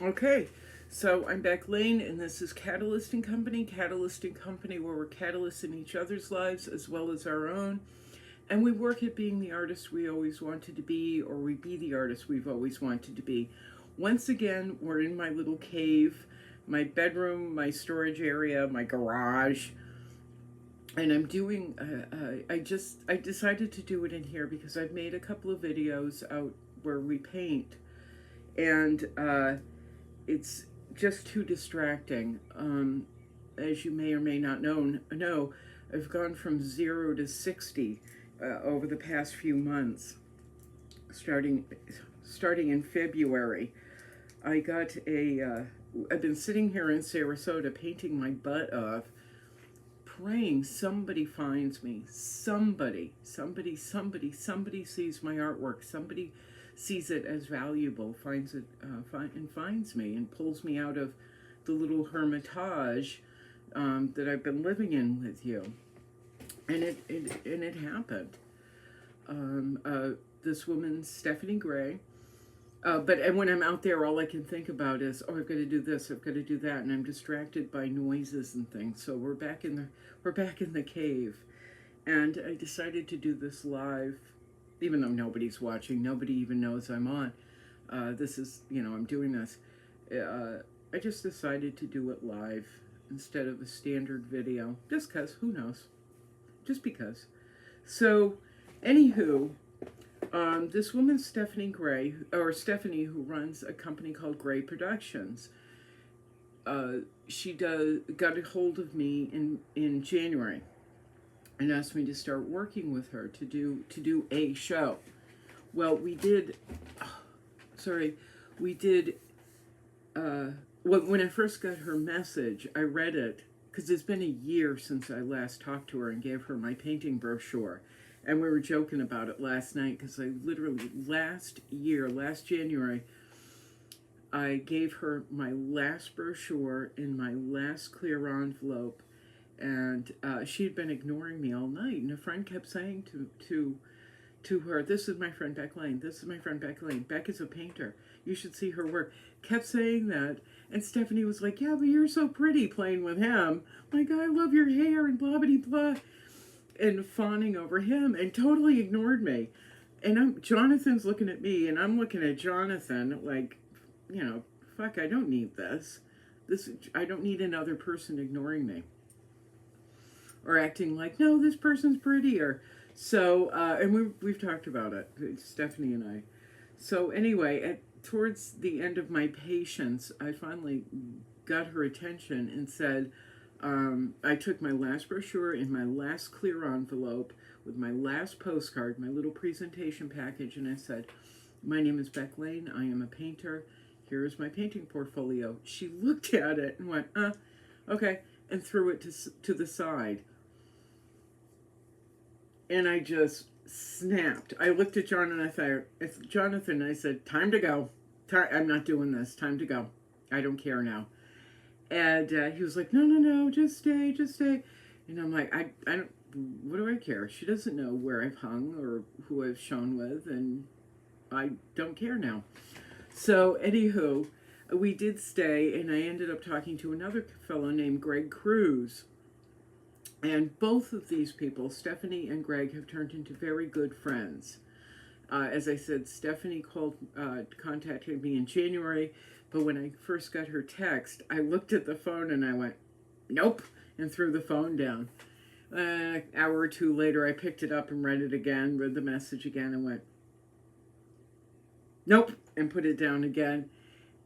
Okay, so I'm Beck Lane, and this is Catalyst and Company. Catalyst and Company, where we're catalysts in each other's lives as well as our own. And we work at being the artist we always wanted to be, or we be the artist we've always wanted to be. Once again, we're in my little cave, my bedroom, my storage area, my garage. And I'm doing, I decided to do it in here because I've made a couple of videos out where we paint. And it's just too distracting. As you may or may not know, I've gone from 0 to 60 over the past few months. Starting in February, I got a. I've been sitting here in Sarasota painting my butt off, praying somebody finds me. Somebody sees my artwork. Somebody sees it as valuable, finds it, and finds me, and pulls me out of the little hermitage that I've been living in with you. And it happened. This woman, Stephanie Grae. And when I'm out there, all I can think about is, oh, I've got to do this, I've got to do that, and I'm distracted by noises and things. So we're back in the cave, and I decided to do this live, even though nobody's watching, nobody even knows I'm on. This is, I'm doing this. I just decided to do it live instead of a standard video, just because, who knows, just because. So, anywho. This woman, Stephanie, who runs a company called Grae Productions, she got a hold of me in January and asked me to start working with her to do a show. Well, we did. When I first got her message, I read it because it's been a year since I last talked to her and gave her my painting brochure. And we were joking about it last night because I literally, last January, I gave her my last brochure in my last clear envelope. And she'd been ignoring me all night. And a friend kept saying to her, this is my friend Beck Lane. This is my friend Beck Lane. Beck is a painter. You should see her work. Kept saying that. And Stephanie was like, yeah, but you're so pretty playing with him. Like, I love your hair and blah, blah, blah. And fawning over him, and totally ignored me. And Jonathan's looking at me, and I'm looking at Jonathan like, fuck, I don't need this. I don't need another person ignoring me. Or acting like, no, this person's prettier. So, and we've talked about it, Stephanie and I. So anyway, towards the end of my patience, I finally got her attention and said, I took my last brochure in my last clear envelope with my last postcard, my little presentation package, and I said, my name is Beck Lane. I am a painter. Here is my painting portfolio. She looked at it and went, okay, and threw it to the side. And I just snapped. I looked at Jonathan and I said, time to go. I'm not doing this. Time to go. I don't care now. And he was like, no, just stay. And I'm like, I don't, what do I care? She doesn't know where I've hung or who I've shown with, and I don't care now. So, anywho, we did stay, and I ended up talking to another fellow named Greg Cruz. And both of these people, Stephanie and Greg, have turned into very good friends. As I said, Stephanie contacted me in January, but when I first got her text, I looked at the phone and I went, nope, and threw the phone down. An hour or two later, I picked it up and read it again, read the message again, and went, nope, and put it down again.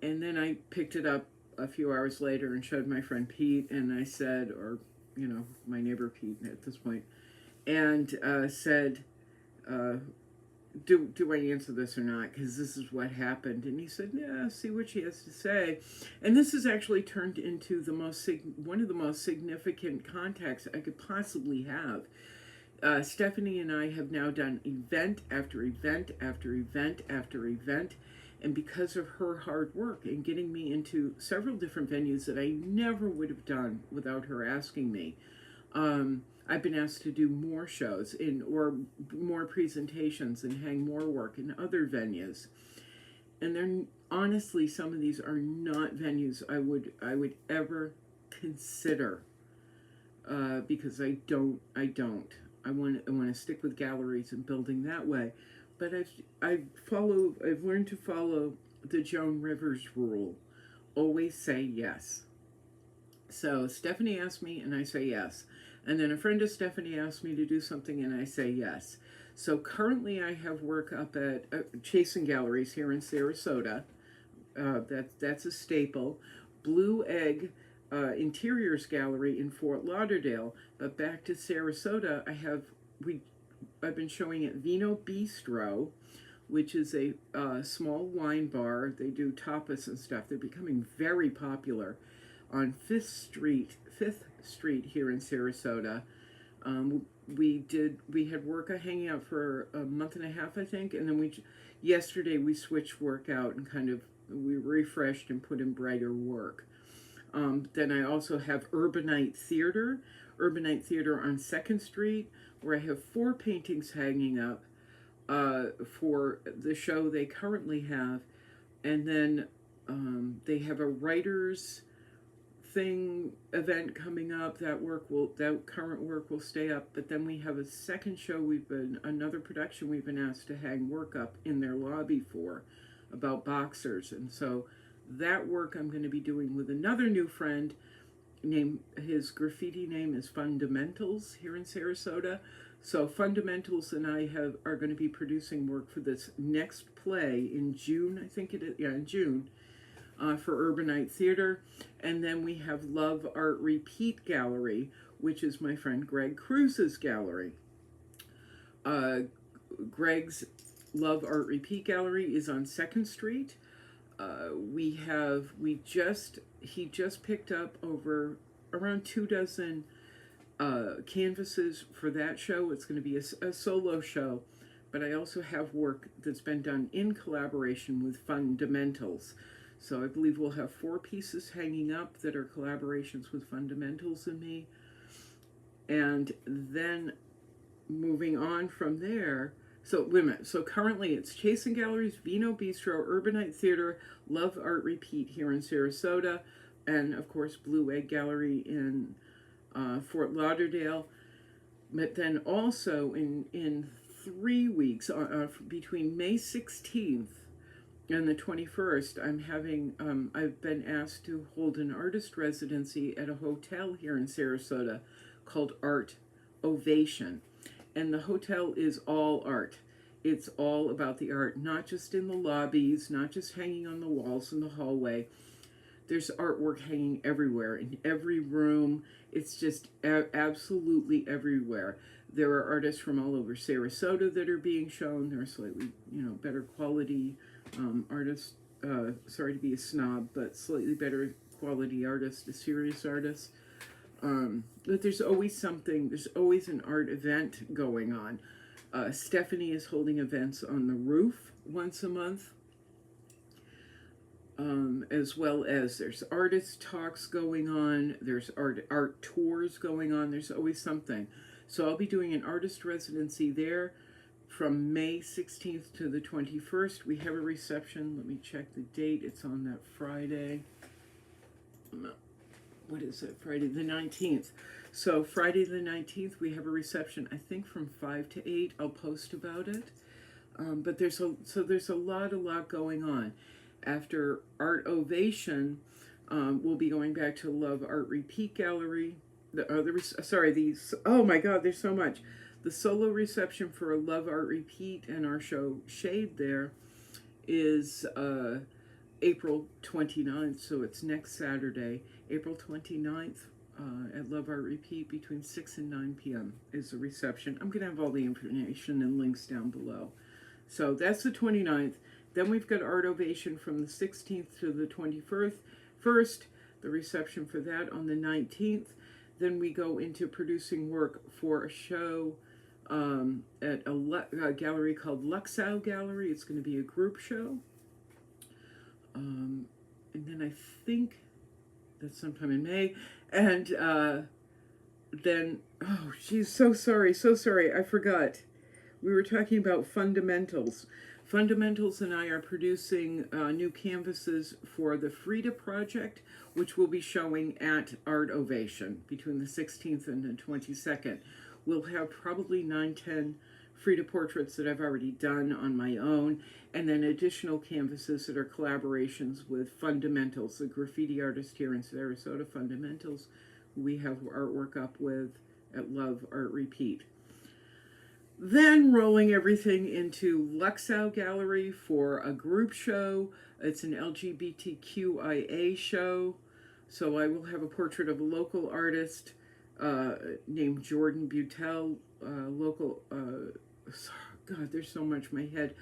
And then I picked it up a few hours later and showed my friend Pete, and I said, or, my neighbor Pete at this point, and said, do I answer this or not? Because this is what happened. And he said, yeah, see what she has to say. And this has actually turned into one of the most significant contacts I could possibly have. Stephanie and I have now done event after event after event after event. And because of her hard work in getting me into several different venues that I never would have done without her asking me, I've been asked to do more shows or more presentations and hang more work in other venues. and they're honestly, some of these are not venues I would ever consider, because I want to stick with galleries and building that way. But I've learned to follow the Joan Rivers rule. Always say yes. So Stephanie asked me, and I say yes. And then a friend of Stephanie asked me to do something, and I say yes. So currently, I have work up at Chasen Galleries here in Sarasota. That's a staple. Blue Egg Interiors Gallery in Fort Lauderdale. But back to Sarasota, I've been showing at Vino Bistro, which is a small wine bar. They do tapas and stuff. They're becoming very popular on Fifth Street here in Sarasota. We had work hanging out for a month and a half, I think, and then yesterday we switched work out and we refreshed and put in brighter work. Then I also have Urbanite Theater on 2nd Street, where I have 4 paintings hanging up for the show they currently have, and then they have a writers thing event coming up. That current work will stay up, but then we have a second show another production we've been asked to hang work up in their lobby for, about boxers. And so that work I'm going to be doing with another new friend. His graffiti name is Fundamentals here in Sarasota. So Fundamentals and I are going to be producing work for this next play in June, I think it is. Yeah, in June. For Urbanite Theater. And then we have Love Art Repeat Gallery, which is my friend Greg Cruz's gallery. Greg's Love Art Repeat Gallery is on 2nd Street. He just picked up over around 24 canvases for that show. It's going to be a solo show, but I also have work that's been done in collaboration with Fundamentals. So I believe we'll have 4 pieces hanging up that are collaborations with Fundamentals and me. And then moving on from there, so wait a minute. So currently it's Chasen Galleries, Vino Bistro, Urbanite Theater, Love Art Repeat here in Sarasota, and of course Blue Egg Gallery in Fort Lauderdale. But then also in 3 weeks, between May 16th and the 21st, I've been asked to hold an artist residency at a hotel here in Sarasota called Art Ovation. And the hotel is all art. It's all about the art, not just in the lobbies, not just hanging on the walls in the hallway. There's artwork hanging everywhere, in every room. It's just absolutely everywhere. There are artists from all over Sarasota that are being shown. There are slightly, better quality artists. Sorry to be a snob, but slightly better quality artists, a serious artist. But there's always something. There's always an art event going on. Stephanie is holding events on the roof once a month. As well as there's artist talks going on, there's art tours going on, there's always something. So I'll be doing an artist residency there from May 16th to the 21st. We have a reception. Let me check the date. It's on that Friday. What is it? Friday the 19th. So Friday the 19th, we have a reception, I think from 5 to 8. I'll post about it. But there's a lot going on. After Art Ovation, we'll be going back to Love Art Repeat Gallery. Oh my God, there's so much. The solo reception for Love Art Repeat and our show Shade there is April 29th, so it's next Saturday, April 29th at Love Art Repeat between 6 and 9 p.m. is the reception. I'm going to have all the information and links down below. So that's the 29th. Then we've got Art Ovation from the 16th to the 21st. First, the reception for that on the 19th. Then we go into producing work for a show at a gallery called Luxau Gallery. It's going to be a group show. And then I think that's sometime in May. And then, oh, geez, so sorry, I forgot. We were talking about Fundamentals. Fundamentals and I are producing new canvases for the Frida project, which will be showing at Art Ovation between the 16th and the 22nd. We'll have probably 9-10 Frida portraits that I've already done on my own, and then additional canvases that are collaborations with Fundamentals, the graffiti artist here in Sarasota, Fundamentals, who we have artwork up with at Love Art Repeat. Then rolling everything into Luxau Gallery for a group show. It's an LGBTQIA show. So I will have a portrait of a local artist named Jordan Butel, God, there's so much in my head.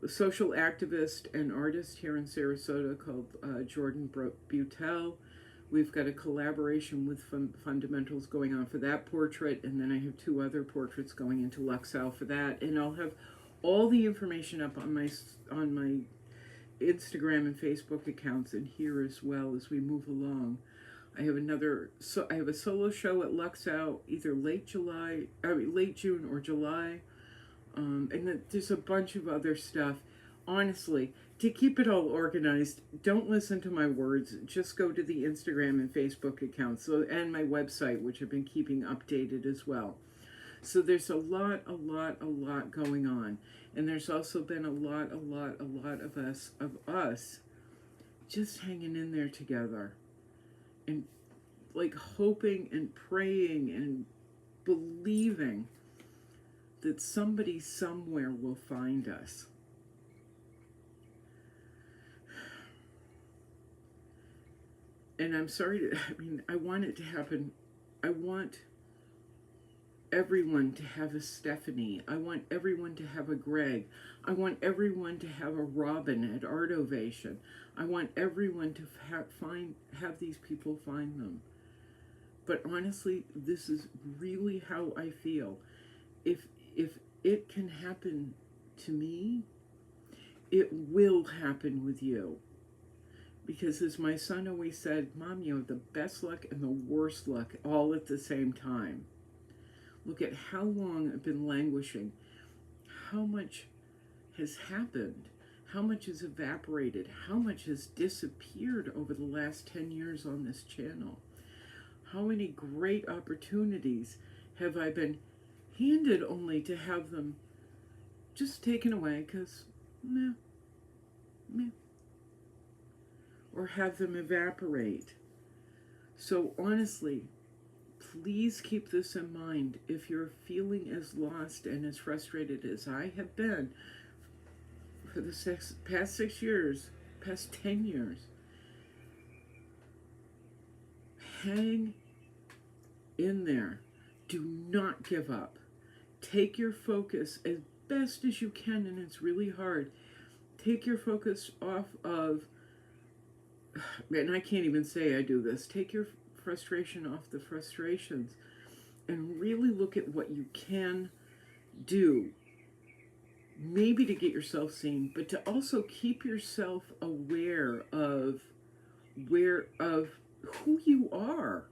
Social activist and artist here in Sarasota called Jordan Butel. We've got a collaboration with Fundamentals going on for that portrait, and then I have 2 other portraits going into Luxau for that, and I'll have all the information up on my Instagram and Facebook accounts and here as well as we move along. I have a solo show at Luxau either late June or July, and there's a bunch of other stuff. Honestly, to keep it all organized, don't listen to my words. Just go to the Instagram and Facebook accounts and my website, which I've been keeping updated as well. So there's a lot going on. And there's also been a lot of us just hanging in there together. And like hoping and praying and believing that somebody somewhere will find us. And I'm sorry I want it to happen. I want everyone to have a Stephanie. I want everyone to have a Greg. I want everyone to have a Robin at Art Ovation. I want everyone to have these people find them. But honestly, this is really how I feel. If it can happen to me, it will happen with you. Because as my son always said, Mom, you have the best luck and the worst luck all at the same time. Look at how long I've been languishing, how much has happened, how much has evaporated, how much has disappeared over the last 10 years on this channel. How many great opportunities have I been handed only to have them just taken away because, meh. Or have them evaporate. So honestly, please keep this in mind. If you're feeling as lost and as frustrated as I have been for the past 6 years, past 10 years, hang in there. Do not give up. Take your focus as best as you can, and it's really hard. Take your focus off of, and I can't even say I do this, take your frustration off the frustrations and really look at what you can do. Maybe to get yourself seen, but to also keep yourself aware of who you are.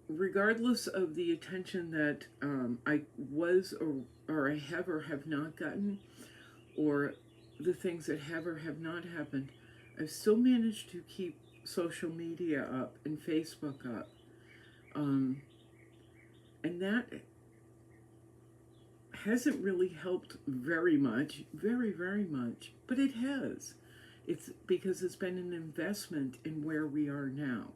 Regardless of the attention that I was or I have or have not gotten, or the things that have or have not happened, I've still managed to keep social media up and Facebook up. And that hasn't really helped very much, very much, but it has. It's because it's been an investment in where we are now.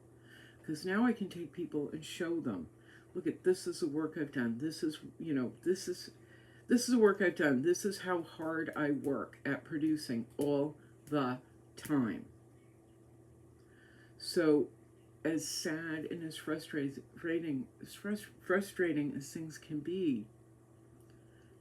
Because now I can take people and show them, look at, this is the work I've done. This is, this is the work I've done. This is how hard I work at producing all the time. So as sad and as frustrating as things can be,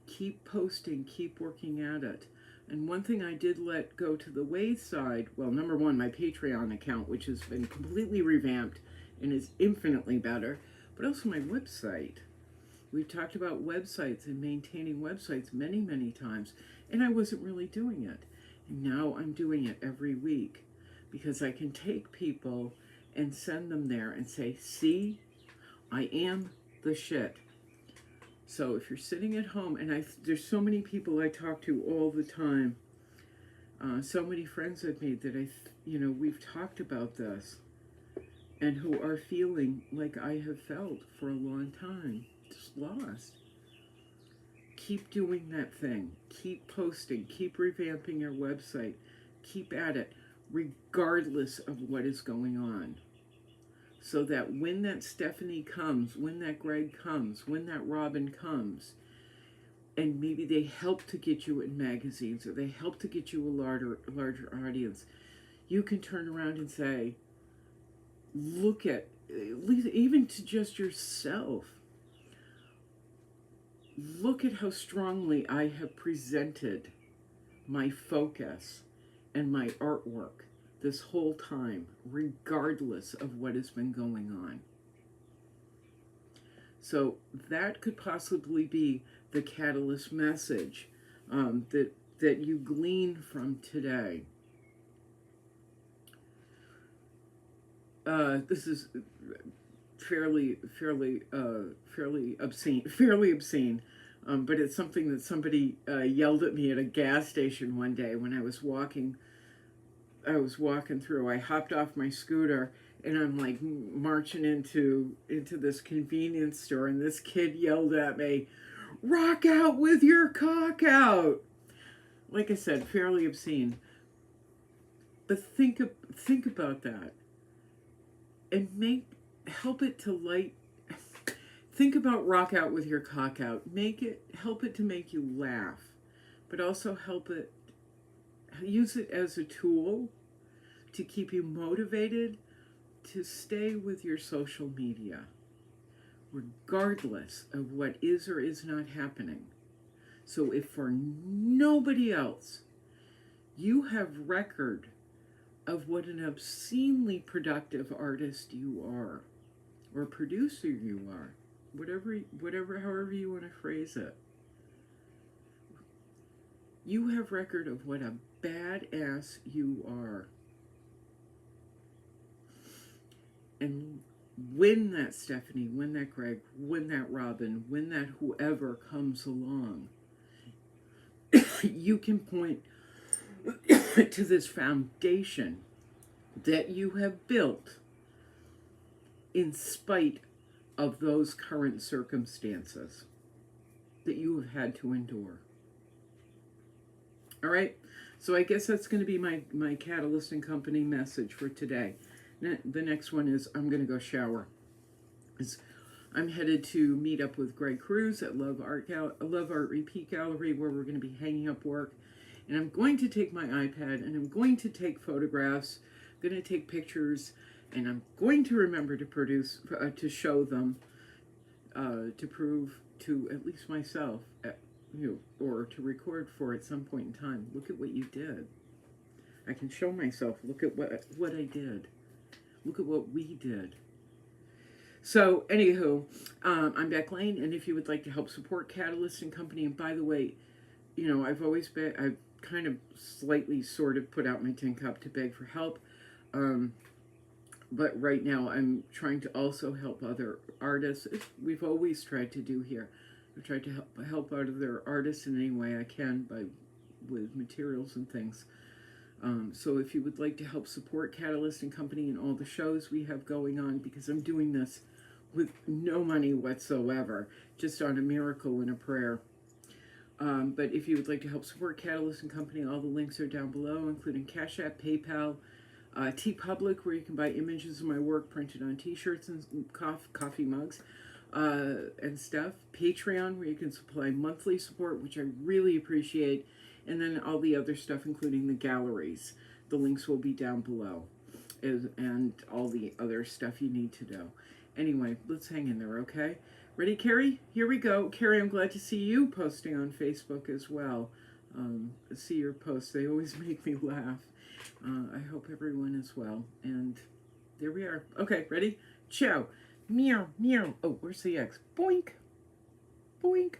keep posting, keep working at it. And one thing I did let go to the wayside, well, number one, my Patreon account, which has been completely revamped and is infinitely better, but also my website. We've talked about websites and maintaining websites many times, and I wasn't really doing it. And now I'm doing it every week because I can take people and send them there and say, see, I am the shit. So if you're sitting at home, and there's so many people I talk to all the time, so many friends I've made that we've talked about this, and who are feeling like I have felt for a long time, just lost. Keep doing that thing. Keep posting. Keep revamping your website. Keep at it, regardless of what is going on. So that when that Stephanie comes, when that Greg comes, when that Robin comes, and maybe they help to get you in magazines, or they help to get you a larger audience, you can turn around and say, look at least even to just yourself, look at how strongly I have presented my focus and my artwork this whole time, regardless of what has been going on. So that could possibly be the catalyst message that you glean from today. This is fairly obscene, but it's something that somebody yelled at me at a gas station one day when I was walking through. I hopped off my scooter and I'm like marching into this convenience store, and this kid yelled at me, "Rock out with your cock out." Like I said, fairly obscene. But think about that, and help it to light. Think about rock out with your cock out. Help it to make you laugh, but also use it as a tool to keep you motivated to stay with your social media, regardless of what is or is not happening. So if for nobody else, you have record of what an obscenely productive artist you are, or producer you are, however you want to phrase it. You have record of what a badass you are. And when that Stephanie, when that Greg, when that Robin, when that whoever comes along, you can point to this foundation that you have built in spite of those current circumstances that you have had to endure. All right, so I guess that's going to be my Catalyst and Company message for today. The next one is I'm going to go shower. I'm headed to meet up with Greg Cruz at Love Art Repeat Gallery, where we're going to be hanging up work. And I'm going to take my iPad and I'm going to take photographs, I'm going to take pictures, and I'm going to remember to show them, to prove to at least myself, or to record for at some point in time. Look at what you did. I can show myself. Look at what I did. Look at what we did. So, anywho, I'm Beck Lane, and if you would like to help support Catalyst and Company, and by the way, I've kind of slightly sort of put out my tin cup to beg for help, but right now I'm trying to also help other artists. We've always tried to do here. I've tried to help out other artists in any way I can with materials and things. So if you would like to help support Catalyst and Company and all the shows we have going on, because I'm doing this with no money whatsoever, just on a miracle and a prayer. But if you would like to help support Catalyst and Company, all the links are down below, including Cash App, PayPal, TeePublic, where you can buy images of my work printed on t-shirts and coffee mugs and stuff. Patreon, where you can supply monthly support, which I really appreciate. And then all the other stuff, including the galleries. The links will be down below. And all the other stuff you need to know. Anyway, let's hang in there, okay? Ready, Carrie? Here we go. Carrie, I'm glad to see you posting on Facebook as well. See your posts. They always make me laugh. I hope everyone is well. And there we are. Okay, ready? Ciao. Meow, meow. Oh, where's the X? Boink. Boink.